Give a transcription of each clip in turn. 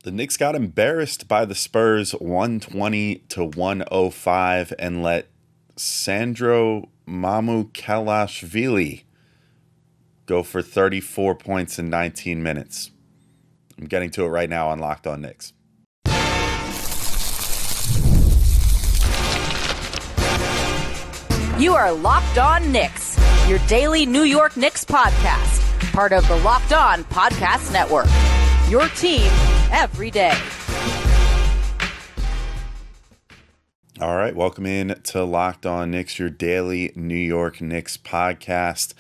The Knicks got embarrassed by the Spurs 120-105 and let Sandro Mamukelashvili go for 34 points in 19 minutes. I'm getting to it right now on Locked On Knicks. You are Locked On Knicks, your daily New York Knicks podcast, part of the Locked On Podcast Network. Your team every day. All right, welcome in to Locked On Knicks, your daily New York Knicks podcast.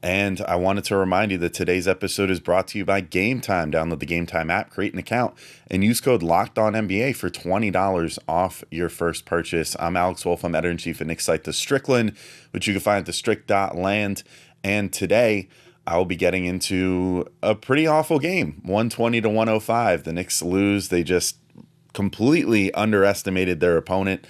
And I wanted to remind you that today's episode is brought to you by Game Time. Download the Game Time app, create an account, and use code LOCKEDONNBA for $20 off your first purchase. I'm Alex Wolfe. I'm editor-in-chief at Knicks site The Strickland, which you can find at thestrick.land. And today, I'll be getting into a pretty awful game, 120-105. The Knicks lose. They just completely underestimated their opponent.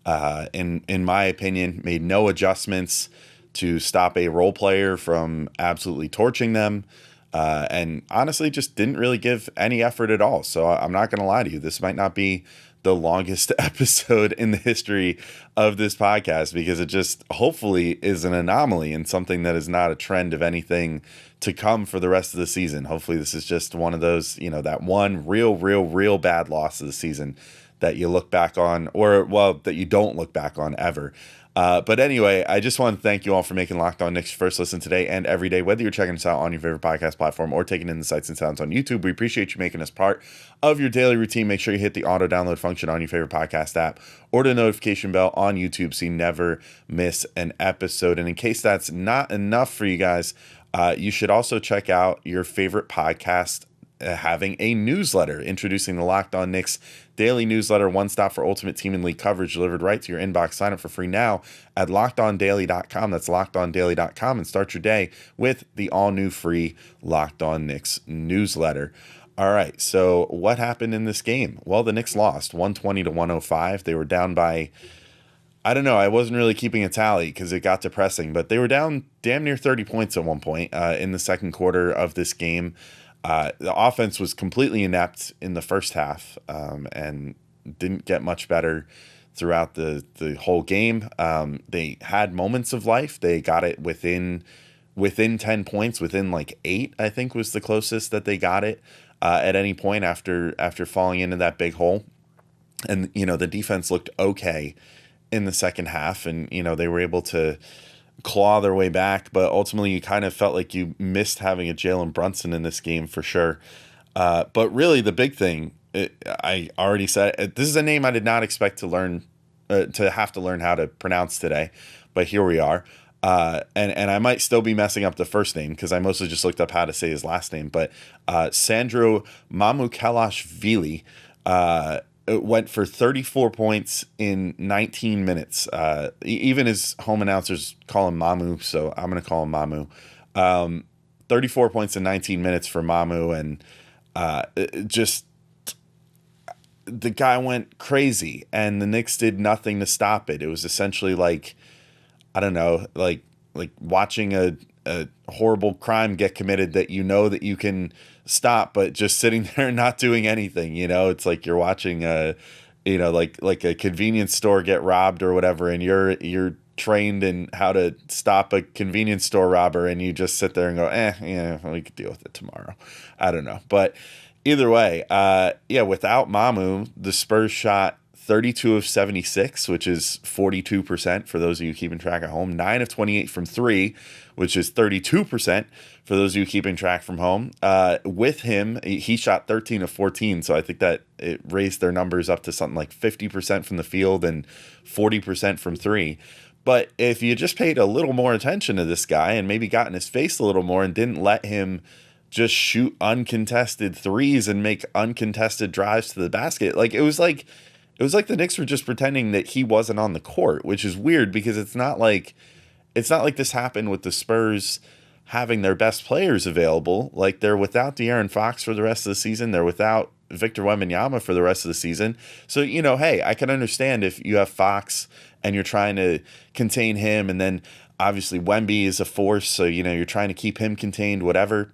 In my opinion, made no adjustments to stop a role player from absolutely torching them. And honestly, just didn't really give any effort at all. So I'm not going to lie to you. This might not be the longest episode in the history of this podcast because it just hopefully is an anomaly and something that is not a trend of anything to come for the rest of the season. Hopefully this is just one of those, that one real bad loss of the season that you look back on, or that you don't look back on ever. But anyway, I just want to thank you all for making Locked On Knicks your first listen today and every day, whether you're checking us out on your favorite podcast platform or taking in the sights and sounds on YouTube. We appreciate you making us part of your daily routine. Make sure you hit the auto download function on your favorite podcast app or the notification bell on YouTube so you never miss an episode. And in case that's not enough for you guys, you should also check out your favorite podcast having a newsletter, introducing the Locked On Knicks daily newsletter, one stop for ultimate team and league coverage delivered right to your inbox. Sign up for free now at lockedondaily.com. That's lockedondaily.com, and start your day with the all new free Locked On Knicks newsletter. All right, so what happened in this game? Well, the Knicks lost 120-105. They were down by, I don't know, I wasn't really keeping a tally because it got depressing, but they were down damn near 30 points at one point in the second quarter of this game. The offense was completely inept in the first half and didn't get much better throughout the whole game. They had moments of life. They got it within 10 points, within like 8, I think was the closest that they got it at any point after falling into that big hole. And, the defense looked okay in the second half, and, they were able to claw their way back, but ultimately you kind of felt like you missed having a Jalen Brunson in this game for sure. But really the big thing, I already said, this is a name I did not expect to have to learn how to pronounce today, but here we are. And I might still be messing up the first name because I mostly just looked up how to say his last name, but Sandro Mamukelashvili went for 34 points in 19 minutes. Even his home announcers call him Mamu, so I'm going to call him Mamu. 34 points in 19 minutes for Mamu, and just the guy went crazy, and the Knicks did nothing to stop it. It was essentially like, I don't know, like watching a horrible crime get committed that that you can stop, but just sitting there and not doing anything. It's like you're watching like a convenience store get robbed or whatever, and you're trained in how to stop a convenience store robber, and you just sit there and go, we could deal with it tomorrow. I don't know, but either way, without Mamu, the Spurs shot 32 of 76, which is 42% for those of you keeping track at home. 9 of 28 from 3, which is 32% for those of you keeping track from home. With him, he shot 13 of 14, so I think that it raised their numbers up to something like 50% from the field and 40% from 3. But if you just paid a little more attention to this guy and maybe got in his face a little more and didn't let him just shoot uncontested threes and make uncontested drives to the basket, it was like the Knicks were just pretending that he wasn't on the court, which is weird because it's not like this happened with the Spurs having their best players available. Like, they're without De'Aaron Fox for the rest of the season. They're without Victor Wembanyama for the rest of the season. So, hey, I can understand if you have Fox and you're trying to contain him, and then obviously Wemby is a force, so, you're trying to keep him contained, whatever.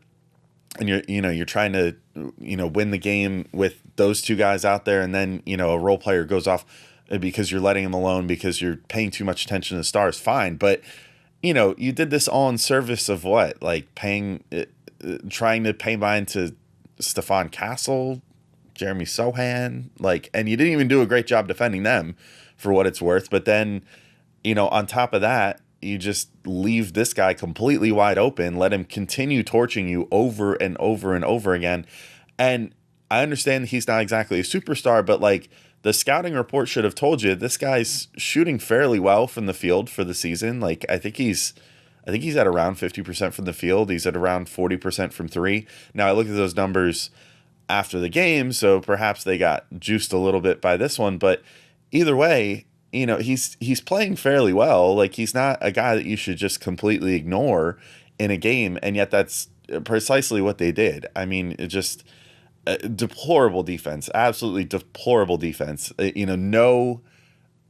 and you're trying to, win the game with those two guys out there, and then, a role player goes off because you're letting him alone because you're paying too much attention to the stars, fine. But, you did this all in service of what? Like trying to pay mind to Stephon Castle, Jeremy Sohan, and you didn't even do a great job defending them for what it's worth. But then, on top of that, you just leave this guy completely wide open, let him continue torching you over and over and over again. And I understand he's not exactly a superstar, but the scouting report should have told you this guy's shooting fairly well from the field for the season. I think he's at around 50% from the field. He's at around 40% from three. Now I looked at those numbers after the game, so perhaps they got juiced a little bit by this one, but either way, he's playing fairly well. He's not a guy that you should just completely ignore in a game, and yet that's precisely what they did. I mean, it just deplorable defense, absolutely deplorable defense.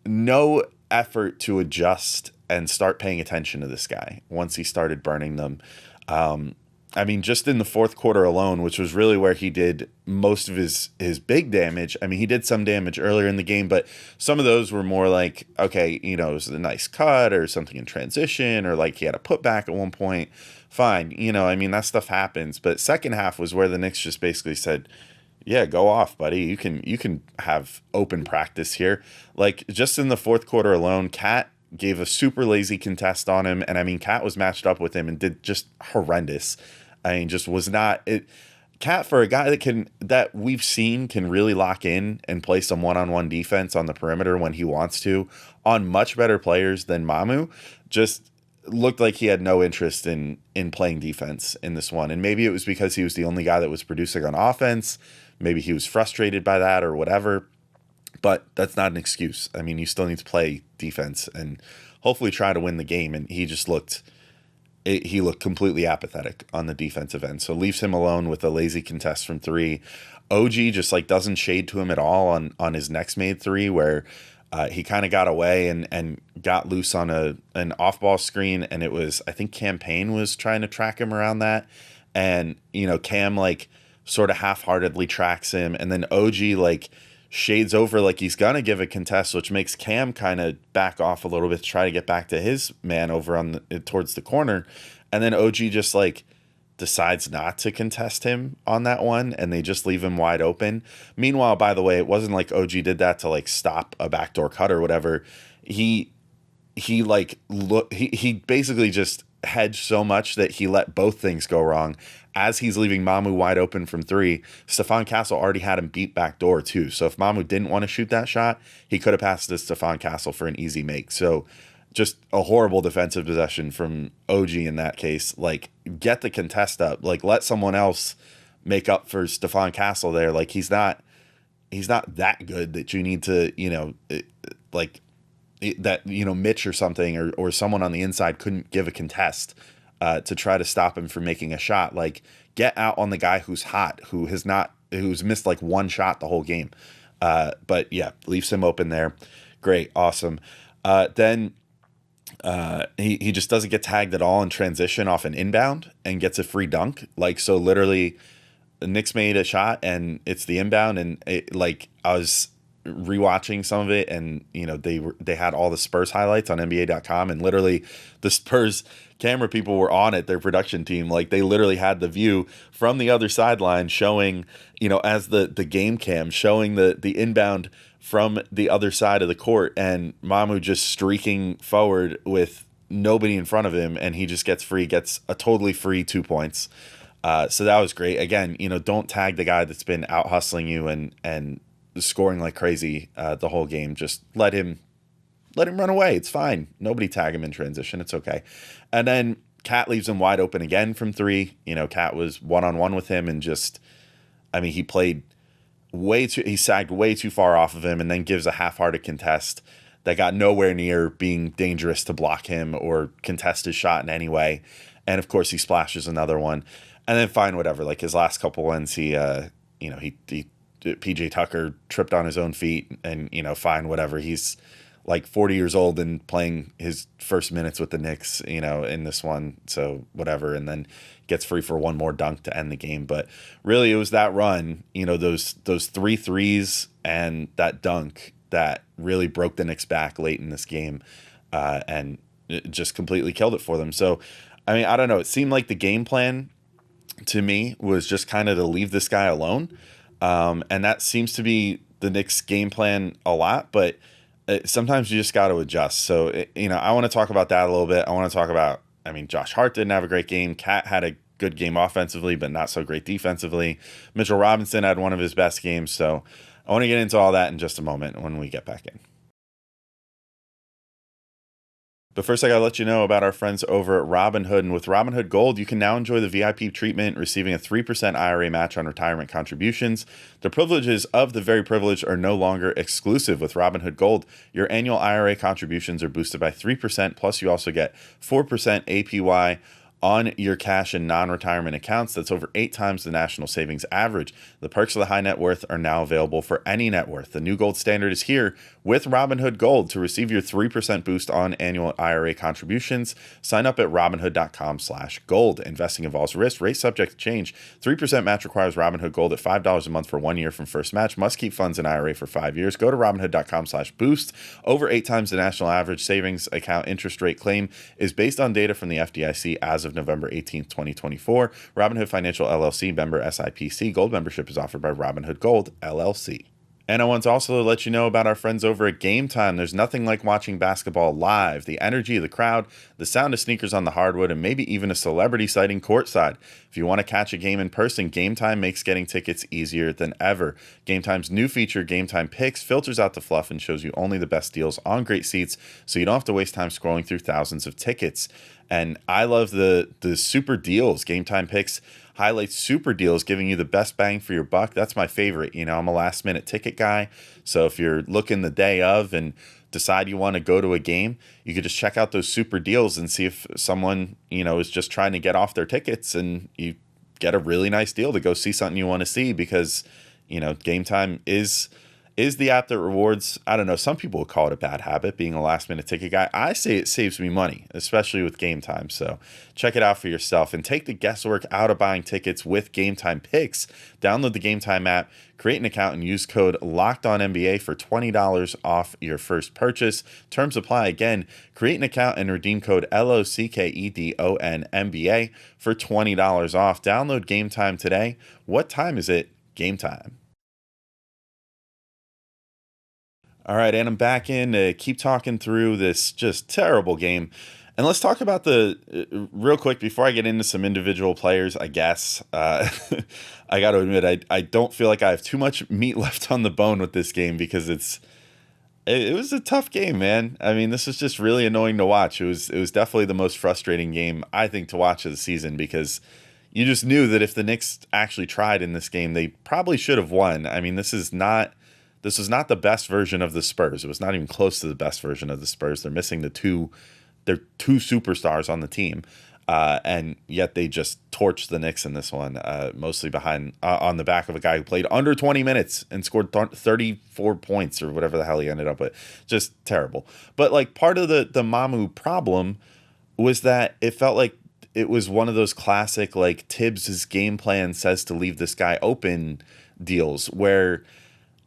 No effort to adjust and start paying attention to this guy once he started burning them. I mean, just in the fourth quarter alone, which was really where he did most of his big damage. I mean, he did some damage earlier in the game, but some of those were more okay, it was a nice cut or something in transition, or he had a putback at one point. Fine. I mean, that stuff happens. But second half was where the Knicks just basically said, yeah, go off, buddy. You can have open practice here. Just in the fourth quarter alone, Cat gave a super lazy contest on him. And I mean, Cat was matched up with him and did just horrendous. I mean, just was not it. Cat, for a guy that we've seen can really lock in and play some one-on-one defense on the perimeter when he wants to on much better players than Mamu, just looked like he had no interest in playing defense in this one. And maybe it was because he was the only guy that was producing on offense. Maybe he was frustrated by that or whatever. But that's not an excuse. I mean, you still need to play defense and hopefully try to win the game. And he just looked completely apathetic on the defensive end. So leaves him alone with a lazy contest from three. OG just doesn't shade to him at all on his next made three, where he kind of got away and got loose on an off-ball screen. And it was, I think Campaign was trying to track him around that. And, Cam sort of half-heartedly tracks him. And then OG shades over he's gonna give a contest, which makes Cam kind of back off a little bit to try to get back to his man over on towards the corner, and then OG just decides not to contest him on that one, and they just leave him wide open. Meanwhile, by the way, it wasn't OG did that to stop a backdoor cut or whatever. He basically just hedged so much that he let both things go wrong. As he's leaving Mamu wide open from three, Stephon Castle already had him beat back door too. So if Mamu didn't want to shoot that shot, he could have passed to Stephon Castle for an easy make. So just a horrible defensive possession from OG in that case. Get the contest up. Let someone else make up for Stephon Castle there. He's not that good that you need to, Mitch or something or someone on the inside couldn't give a contest to try to stop him from making a shot. Get out on the guy who's hot, who's missed one shot the whole game. But yeah, leaves him open there. Great. Awesome. Then he just doesn't get tagged at all in transition off an inbound and gets a free dunk. So literally the Knicks made a shot and it's the inbound, and I was rewatching some of it, and they had all the Spurs highlights on NBA.com, and literally the Spurs camera people were on it, their production team. They literally had the view from the other sideline showing, as the game cam showing the inbound from the other side of the court, and Mamu just streaking forward with nobody in front of him, and he just gets a totally free 2 points. So that was great. Again, don't tag the guy that's been out hustling you and scoring like crazy the whole game. Just let him run away. It's fine. Nobody tag him in transition. It's okay. And then Cat leaves him wide open again from three. Cat was one-on-one with him, and he sagged way too far off of him, and then gives a half-hearted contest that got nowhere near being dangerous to block him or contest his shot in any way. And of course he splashes another one. And then fine, whatever. His last couple ones, he PJ Tucker tripped on his own feet, and fine, whatever. He's like 40 years old and playing his first minutes with the Knicks, in this one. So whatever. And then gets free for one more dunk to end the game. But really it was that run, those 3 threes and that dunk that really broke the Knicks back late in this game. And it just completely killed it for them. So, I mean, I don't know. It seemed like the game plan to me was just kind of to leave this guy alone. And that seems to be the Knicks game plan a lot, but sometimes you just got to adjust. So, I want to talk about that a little bit. I want to talk about, Josh Hart didn't have a great game. Cat had a good game offensively, but not so great defensively. Mitchell Robinson had one of his best games. So I want to get into all that in just a moment when we get back in. But first, I got to let you know about our friends over at Robinhood. And with Robinhood Gold, you can now enjoy the VIP treatment, receiving a 3% IRA match on retirement contributions. The privileges of the very privileged are no longer exclusive with Robinhood Gold. Your annual IRA contributions are boosted by 3%, plus you also get 4% APY on your cash and non-retirement accounts. That's over 8 times the national savings average. The perks of the high net worth are now available for any net worth. The new gold standard is here with Robinhood Gold. To receive your 3% boost on annual IRA contributions, sign up at robinhood.com/gold. Investing involves risk. Rate subject to change. 3% match requires Robinhood Gold at $5 a month for 1 year from first match. Must keep funds in IRA for 5 years. Go to robinhood.com/boost. Over 8 times the national average savings account interest rate claim is based on data from the FDIC as of November 18th, 2024. Robinhood Financial LLC, member SIPC. Gold membership is offered by Robinhood Gold LLC. And I want to also let you know about our friends over at Game Time. There's nothing like watching basketball live. The energy of the crowd, the sound of sneakers on the hardwood, and maybe even a celebrity sighting courtside. If you want to catch a game in person, Game Time makes getting tickets easier than ever. Game Time's new feature, Game Time Picks, filters out the fluff and shows you only the best deals on great seats, so you don't have to waste time scrolling through thousands of tickets. And I love the super deals. Game Time Picks highlights super deals, giving you the best bang for your buck. That's my favorite. I'm a last minute ticket guy. So if you're looking the day of and decide you want to go to a game, you could just check out those super deals and see if someone, is just trying to get off their tickets, and you get a really nice deal to go see something you want to see, because, Game Time is the app that rewards, I don't know, some people would call it a bad habit, being a last minute ticket guy. I say it saves me money, especially with Game Time. So check it out for yourself and take the guesswork out of buying tickets with Game Time Picks. Download the Game Time app, create an account, and use code LOCKEDONNBA for $20 off your first purchase. Terms apply. Again, create an account and redeem code LOCKEDONNBA for $20 off. Download Game Time today. What time is it? Game time. All right, and I'm back in to keep talking through this just terrible game. And let's talk about real quick before I get into some individual players, I guess. I got to admit, I don't feel like I have too much meat left on the bone with this game, because it was a tough game, man. This is just really annoying to watch. It was definitely the most frustrating game, I think, to watch of the season, because you just knew that if the Knicks actually tried in this game, they probably should have won. This is not the best version of the Spurs. It was not even close to the best version of the Spurs. They're missing their two superstars on the team, and yet they just torched the Knicks in this one, mostly behind on the back of a guy who played under 20 minutes and scored 34 points or whatever the hell he ended up with. Just terrible. But part of the Mamu problem was that it felt like it was one of those classic Tibbs's game plan says to leave this guy open deals, where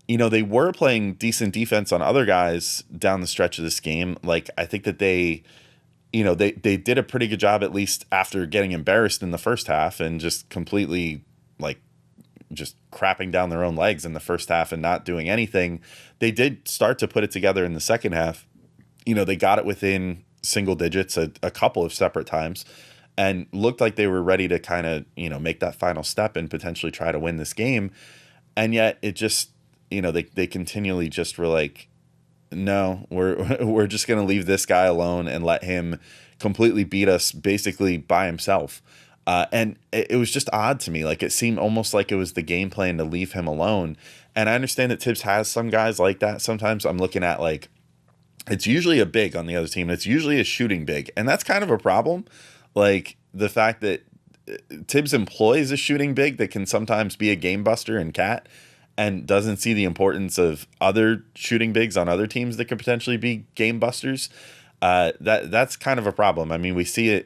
they were playing decent defense on other guys down the stretch of this game. I think that they did a pretty good job, at least after getting embarrassed in the first half and just completely just crapping down their own legs in the first half and not doing anything. They did start to put it together in the second half. They got it within single digits a couple of separate times and looked like they were ready to kind of, make that final step and potentially try to win this game. And yet it just, they continually just were like, no, we're just going to leave this guy alone and let him completely beat us basically by himself. And it was just odd to me. It seemed almost like it was the game plan to leave him alone. And I understand that Tibbs has some guys like that. Sometimes I'm looking at it's usually a big on the other team. It's usually a shooting big. And that's kind of a problem. The fact that Tibbs employs a shooting big that can sometimes be a game buster in Cat. and doesn't see the importance of other shooting bigs on other teams that could potentially be game busters, that's kind of a problem. I mean, we've seen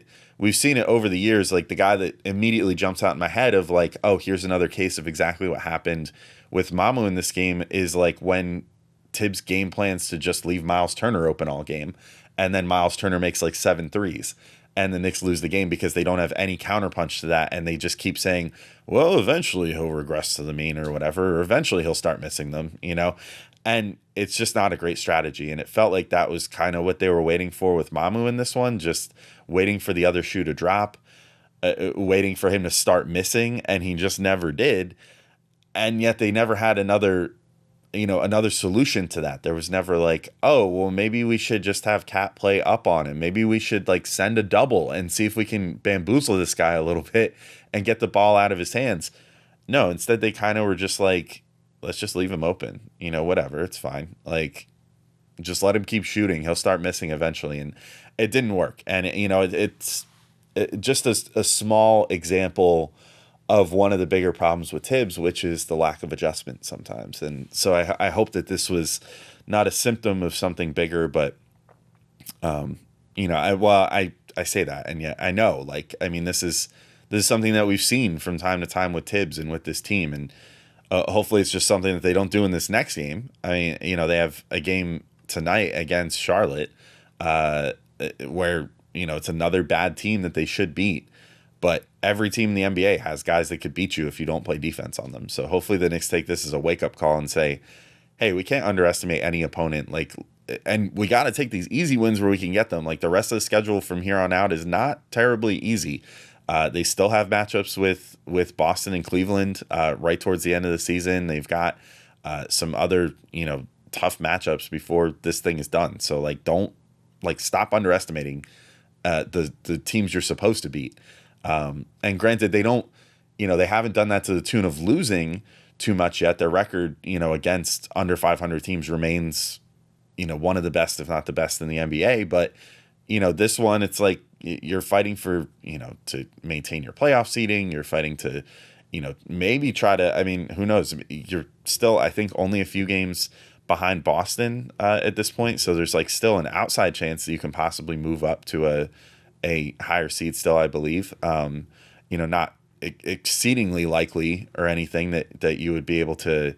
it over the years. Like the guy that immediately jumps out in my head of like, oh, here's another case of exactly what happened with Mamu in this game is like when Tibbs game plans to just leave Miles Turner open all game, and then Miles Turner makes like 7 threes, and the Knicks lose the game because they don't have any counterpunch to that, and they just keep saying, well, eventually he'll regress to the mean or whatever, or eventually he'll start missing them, and it's just not a great strategy. And it felt like that was kind of what they were waiting for with Mamu in this one, just waiting for the other shoe to drop, waiting for him to start missing, and he just never did. And yet they never had another solution to that. There was never like, oh, well, maybe we should just have Cat play up on him. Maybe we should like send a double and see if we can bamboozle this guy a little bit and get the ball out of his hands. No, instead they kind of were just like, let's just leave him open, whatever, it's fine. Like, just let him keep shooting. He'll start missing eventually. And it didn't work. And, it's just a small example of one of the bigger problems with Tibbs, which is the lack of adjustment sometimes. And so I hope that this was not a symptom of something bigger, but, I say that, and yet I know, like, I mean, this is something that we've seen from time to time with Tibbs and with this team. And hopefully it's just something that they don't do in this next game. I mean, they have a game tonight against Charlotte, where, it's another bad team that they should beat. But every team in the NBA has guys that could beat you if you don't play defense on them. So hopefully the Knicks take this as a wake-up call and say, hey, we can't underestimate any opponent. Like, and we got to take these easy wins where we can get them. Like, the rest of the schedule from here on out is not terribly easy. They still have matchups with Boston and Cleveland right towards the end of the season. They've got some other, tough matchups before this thing is done. So, like, don't, like, stop underestimating the teams you're supposed to beat. And granted, they don't, they haven't done that to the tune of losing too much yet. Their record, against under 500 teams remains, one of the best, if not the best in the NBA. But, this one, it's like you're fighting for, to maintain your playoff seeding. You're fighting to, maybe try to, I mean, who knows? You're still, I think, only a few games behind Boston at this point. So there's like still an outside chance that you can possibly move up to a higher seed still, I believe. Not exceedingly likely or anything that you would be able to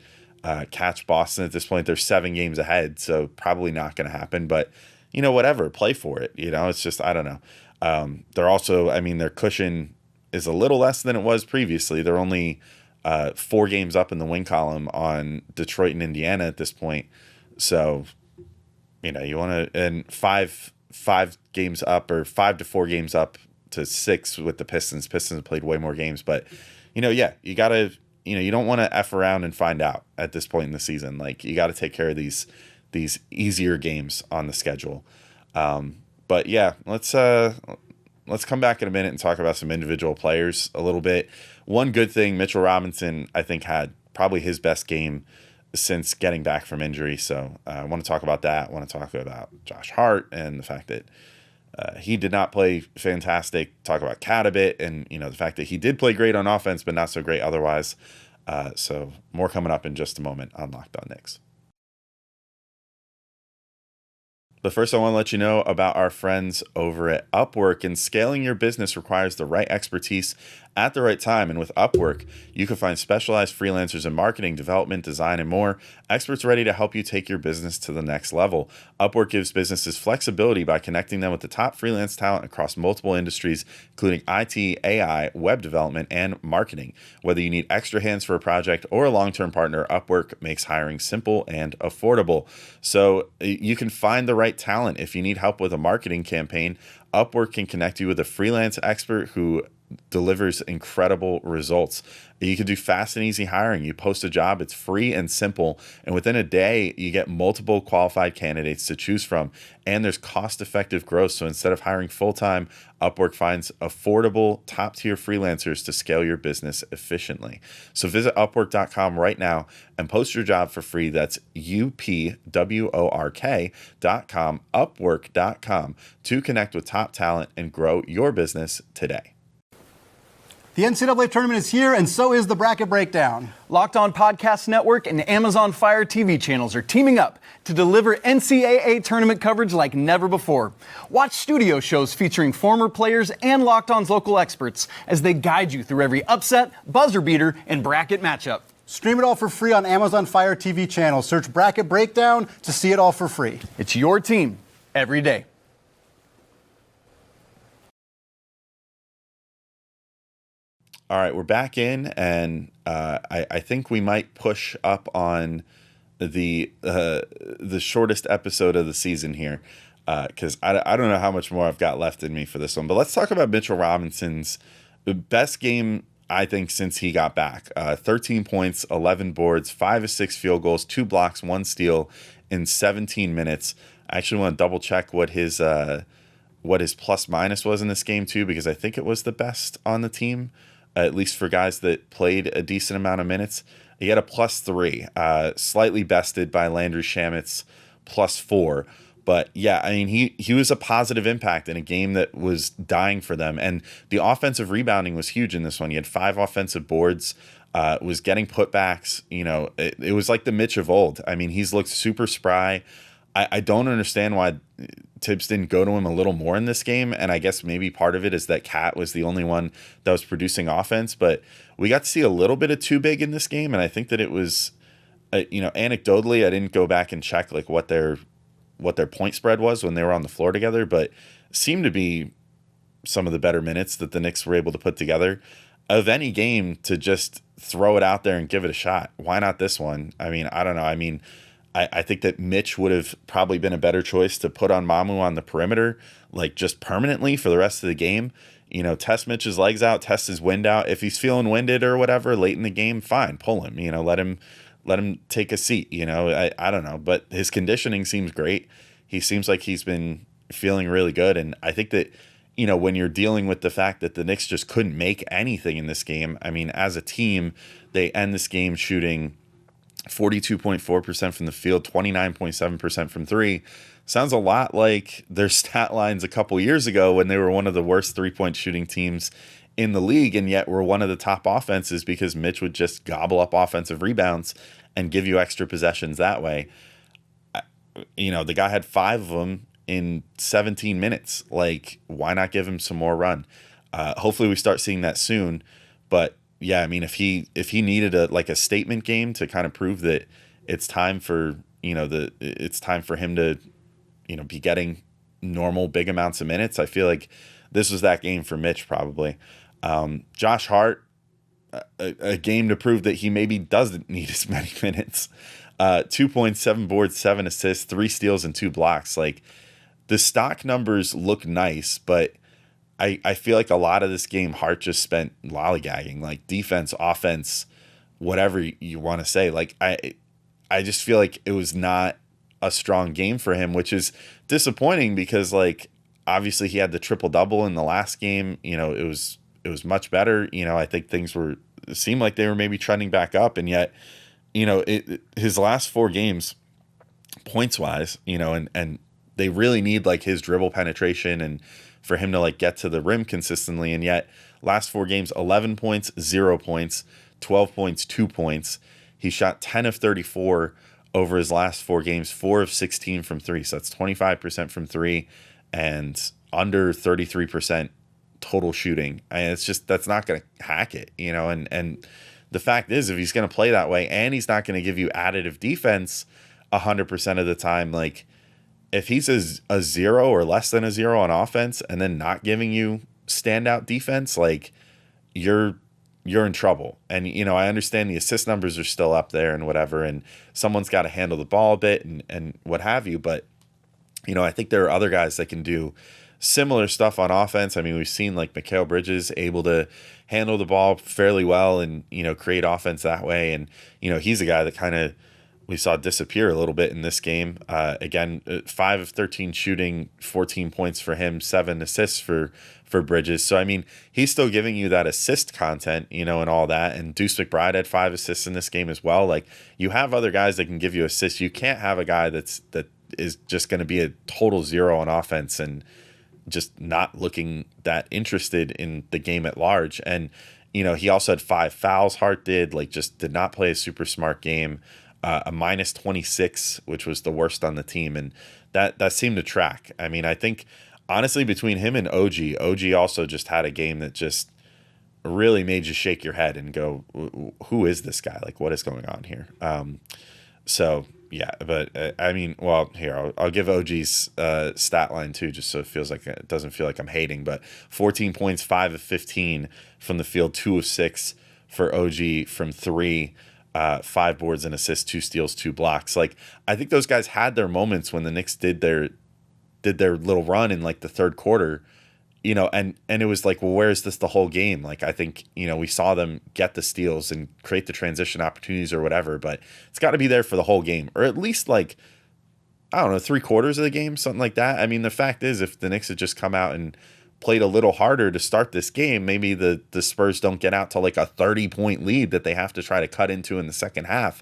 catch Boston at this point. They're 7 games ahead, so probably not going to happen. But, whatever, play for it. It's just, I don't know. They're also, I mean, their cushion is a little less than it was previously. They're only 4 games up in the win column on Detroit and Indiana at this point. So, you want to, and five games up, or 5 to 4 games up to 6 with the Pistons. Pistons have played way more games, but you gotta, you don't want to F around and find out at this point in the season. Like, you got to take care of these easier games on the schedule. But yeah, let's come back in a minute and talk about some individual players a little bit. One good thing, Mitchell Robinson, I think, had probably his best game since getting back from injury. So I want to talk about that. I want to talk about Josh Hart and the fact that he did not play fantastic. Talk about Cat a bit, and the fact that he did play great on offense, but not so great otherwise. So more coming up in just a moment on Locked On Knicks. But first, I want to let you know about our friends over at Upwork. And scaling your business requires the right expertise at the right time. And with Upwork, you can find specialized freelancers in marketing, development, design, and more. Experts ready to help you take your business to the next level. Upwork gives businesses flexibility by connecting them with the top freelance talent across multiple industries, including IT, AI, web development, and marketing. Whether you need extra hands for a project or a long-term partner, Upwork makes hiring simple and affordable. So you can find the right talent. If you need help with a marketing campaign, Upwork can connect you with a freelance expert who delivers incredible results. You can do fast and easy hiring. You post a job, it's free and simple, and within a day, you get multiple qualified candidates to choose from, and there's cost-effective growth. So instead of hiring full-time, Upwork finds affordable, top-tier freelancers to scale your business efficiently. So visit Upwork.com right now and post your job for free. That's UPWORK.com, Upwork.com, to connect with top talent and grow your business today. The NCAA tournament is here, and so is the Bracket Breakdown. Locked On Podcast Network and Amazon Fire TV channels are teaming up to deliver NCAA tournament coverage like never before. Watch studio shows featuring former players and Locked On's local experts as they guide you through every upset, buzzer beater, and bracket matchup. Stream it all for free on Amazon Fire TV channel. Search Bracket Breakdown to see it all for free. It's your team every day. All right, we're back in, and I think we might push up on the shortest episode of the season here, because I don't know how much more I've got left in me for this one. But let's talk about Mitchell Robinson's best game, I think, since he got back. 13 points, 11 boards, 5 of 6 field goals, 2 blocks, 1 steal in 17 minutes. I actually want to double check what his plus minus was in this game too, because I think it was the best on the team. At least for guys that played a decent amount of minutes. He had a +3, slightly bested by Landry Shamit's +4. But yeah, I mean, he was a positive impact in a game that was dying for them. And the offensive rebounding was huge in this one. He had 5 offensive boards, was getting putbacks. You know, it was like the Mitch of old. I mean, he's looked super spry. I don't understand why Tibbs didn't go to him a little more in this game, and I guess maybe part of it is that Cat was the only one that was producing offense, but we got to see a little bit of too big in this game, and I think that it was, anecdotally, I didn't go back and check like what their point spread was when they were on the floor together, but seemed to be some of the better minutes that the Knicks were able to put together of any game to just throw it out there and give it a shot. Why not this one? I mean, I don't know. I mean, I think that Mitch would have probably been a better choice to put on Mamu on the perimeter, like just permanently for the rest of the game. You know, test Mitch's legs out, test his wind out. If he's feeling winded or whatever late in the game, fine, pull him. You know, let him take a seat. You know, I don't know, but his conditioning seems great. He seems like he's been feeling really good, and I think that, you know, when you're dealing with the fact that the Knicks just couldn't make anything in this game, I mean, as a team, they end this game shooting 42.4% from the field, 29.7% from three. Sounds a lot like their stat lines a couple years ago when they were one of the worst three-point shooting teams in the league, and yet were one of the top offenses because Mitch would just gobble up offensive rebounds and give you extra possessions that way. You know, the guy had 5 of them in 17 minutes. Like, why not give him some more run? Hopefully we start seeing that soon, but yeah, I mean, if he needed a statement game to kind of prove that it's time for, it's time for him to, be getting normal big amounts of minutes, I feel like this was that game for Mitch probably. Josh Hart, a game to prove that he maybe doesn't need as many minutes. 2 points, 7 boards, 7 assists, 3 steals, and 2 blocks. Like, the stock numbers look nice, but I feel like a lot of this game, Hart just spent lollygagging, like defense, offense, whatever you want to say. Like, I just feel like it was not a strong game for him, which is disappointing because, like, obviously he had the triple-double in the last game. You know, it was much better. You know, I think things seemed like they were maybe trending back up, and yet, his last 4 games, points-wise, and they really need, like, his dribble penetration and for him to, like, get to the rim consistently, and yet last 4 games, 11 points, 0 points, 12 points, 2 points. He shot 10 of 34 over his last 4 games, 4 of 16 from 3, so that's 25% from 3 and under 33% total shooting. And it's just, that's not going to hack it, and the fact is, if he's going to play that way and he's not going to give you additive defense 100% of the time, like, if he's a 0 or less than a 0 on offense and then not giving you standout defense, like, you're in trouble. And, I understand the assist numbers are still up there and whatever, and someone's got to handle the ball a bit and what have you. But, I think there are other guys that can do similar stuff on offense. I mean, we've seen, like, Mikal Bridges able to handle the ball fairly well and, create offense that way. And, he's a guy that kind of we saw disappear a little bit in this game. Again, 5 of 13 shooting, 14 points for him, 7 assists for Bridges. So, I mean, he's still giving you that assist content, and all that. And Deuce McBride had 5 assists in this game as well. Like, you have other guys that can give you assists. You can't have a guy that is just going to be a total 0 on offense and just not looking that interested in the game at large. And he also had 5 fouls. Hart did, like, just did not play a super smart game. A minus 26, which was the worst on the team, and that seemed to track. I mean, I think honestly between him and OG also just had a game that just really made you shake your head and go, who is this guy? Like, what is going on here? So yeah, but I mean, well, here I'll give OG's stat line too, just so it doesn't feel like I'm hating. But 14 points, 5 of 15 from the field, 2 of 6 for OG from 3. 5 boards and assists, 2 steals, 2 blocks. Like, I think those guys had their moments when the Knicks did their little run in like the third quarter, and it was like, well, where is this the whole game? Like, I think, we saw them get the steals and create the transition opportunities or whatever, but it's got to be there for the whole game, or at least like, I don't know, 3/4 of the game, something like that. I mean, the fact is, if the Knicks had just come out and played a little harder to start this game, maybe the Spurs don't get out to like a 30-point lead that they have to try to cut into in the second half.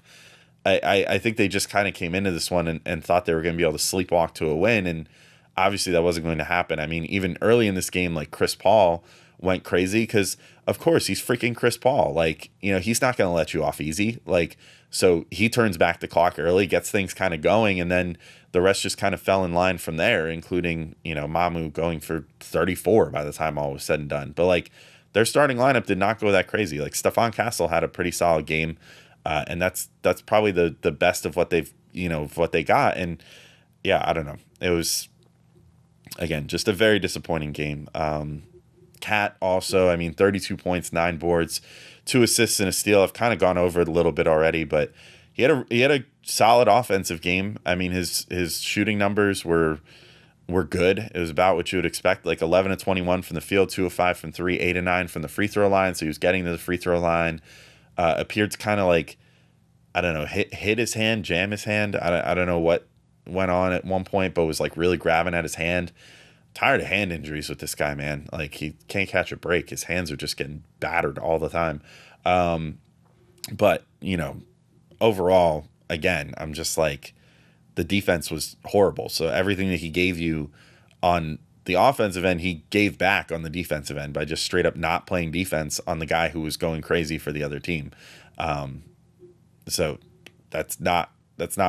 I think they just kind of came into this one and thought they were going to be able to sleepwalk to a win, and obviously that wasn't going to happen. I mean, even early in this game, like, Chris Paul went crazy because, of course, he's freaking Chris Paul. Like, he's not going to let you off easy. Like, so he turns back the clock early, gets things kind of going, and then the rest just kind of fell in line from there, including, Mamu going for 34 by the time all was said and done. But, like, their starting lineup did not go that crazy. Like, Stephon Castle had a pretty solid game, and that's probably the best of what they've, of what they got. And, yeah, I don't know. It was, again, just a very disappointing game. Cat also, I mean, 32 points, 9 boards, 2 assists and a steal. I've kind of gone over it a little bit already, but he had a solid offensive game. I mean, his shooting numbers were good. It was about what you would expect, like 11 of 21 from the field, 2 of 5 from 3, 8 of 9 from the free throw line. So he was getting to the free throw line. Appeared to kind of like, I don't know, hit his hand, jam his hand. I don't know what went on at one point, but was like really grabbing at his hand. Tired of hand injuries with this guy, man. Like, he can't catch a break. His hands are just getting battered all the time. But, overall, again, I'm just like, the defense was horrible. So everything that he gave you on the offensive end, he gave back on the defensive end by just straight up not playing defense on the guy who was going crazy for the other team. So that's not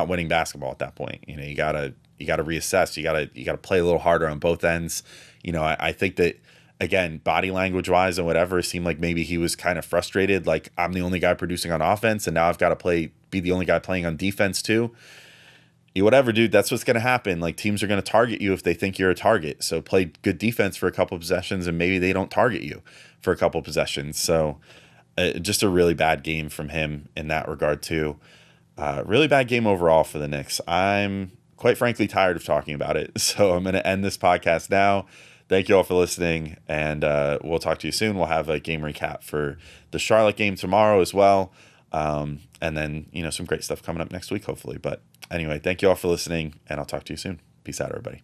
winning basketball at that point. You gotta reassess. You gotta play a little harder on both ends. I think that, again, body language wise and whatever, it seemed like maybe he was kind of frustrated. Like, I'm the only guy producing on offense, and now I've got to be the only guy playing on defense too. Whatever, dude, that's what's going to happen. Like, teams are going to target you if they think you're a target. So play good defense for a couple of possessions, and maybe they don't target you for a couple of possessions. So just a really bad game from him in that regard too. Really bad game overall for the Knicks. I'm quite frankly tired of talking about it. So I'm going to end this podcast now. Thank you all for listening, and we'll talk to you soon. We'll have a game recap for the Charlotte game tomorrow as well. And then, some great stuff coming up next week, hopefully. But anyway, thank you all for listening, and I'll talk to you soon. Peace out, everybody.